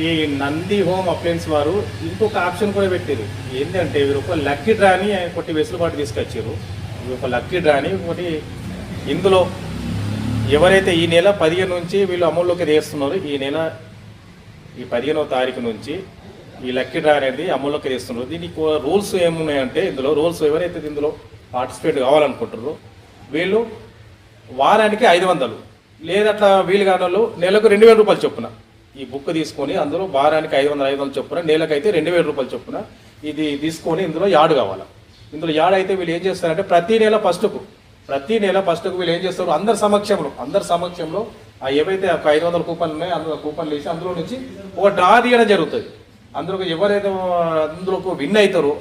ఈ Nandi home appliance వారు ఇంకొక ఆప్షన్ కూడా పెట్టారు. ఏంటంటే వీరు ఒక లక్కీ డ్రాని ఒకటి వెసులుబాటు తీసుకొచ్చారు. ఒక లక్కీ డ్రాని ఒకటి ఇందులో ఎవరైతే ఈ నెల 15 నుంచి వీళ్ళు అమల్లోకి తీస్తున్నారు, ఈ నెల ఈ 15వ తారీఖు నుంచి ఈ లక్కీ డ్రా అనేది అమల్లోకి తీస్తున్నారు. దీనికి రూల్స్ ఏమున్నాయంటే, ఇందులో రూల్స్ ఎవరైతే ఇందులో పార్టిసిపేట్ కావాలనుకుంటారో వీళ్ళు వారానికి 500, లేదట్లా వీలు కాని వాళ్ళు నెలకు 2000 రూపాయలు చొప్పున ఈ బుక్ తీసుకొని అందులో వారానికి 500 చొప్పున, నెలకైతే 2000 రూపాయలు చొప్పున ఇది తీసుకొని ఇందులో యాడ్ కావాలి. ఇందులో యాడ్ అయితే వీళ్ళు ఏం చేస్తారంటే ప్రతి నెల ఫస్ట్కు వీళ్ళు ఏం చేస్తారు, అందరి సమక్షంలో ఏవైతే ఒక 500 కూపన్లు ఉన్నాయో అందులో కూపన్లు వేసి అందులో నుంచి ఒక డ్రా తీయడం జరుగుతుంది. అందులో ఎవరైతే అందులోకి విన్ అవుతారో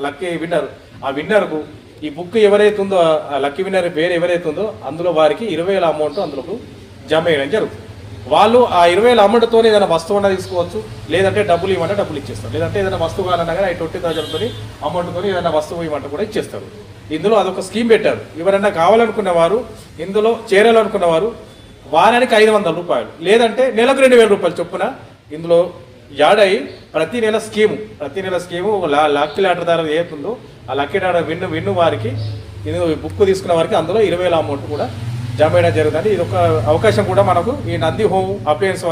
లక్కీ విన్నర్, ఆ విన్నర్కు ఈ బుక్ ఎవరైతే ఉందో ఆ లక్కీ విన్నర్ పేరు ఎవరైతే ఉందో అందులో వారికి 20,000 అమౌంట్ అందులోకి జమ వేయడం జరుగుతుంది. వాళ్ళు ఆ 20,000 అమౌంట్తో ఏదైనా వస్తువు అన్నా తీసుకోవచ్చు, లేదంటే డబ్బులు ఇవ్వమంటే డబ్బులు ఇచ్చేస్తారు, లేదంటే ఏదైనా వస్తువు కావాలన్నా కానీ 20,000 అమౌంట్తో ఏదైనా వస్తువు ఇవ్వమంటే కూడా ఇచ్చేస్తారు. ఇందులో అదొక స్కీమ్ పెట్టారు. ఎవరైనా కావాలనుకున్న వారు, ఇందులో చేరాలనుకున్న వారు వారానికి 500 రూపాయలు, లేదంటే నెలకు 2000 రూపాయలు చొప్పున ఇందులో యాడ్ అయ్యి ప్రతి నెల స్కీము లక్కీ లాటరీ ద్వారా ఏతుందో ఆ లక్కీ లాటరీ విన్ను వారికి బుక్ తీసుకున్న వారికి అందులో 20,000 అమౌంట్ కూడా జమ చేయడం జరుగుతుంది. ఇది ఒక అవకాశం కూడా మనకు ఈ నంది హోమ్ అప్లయన్స్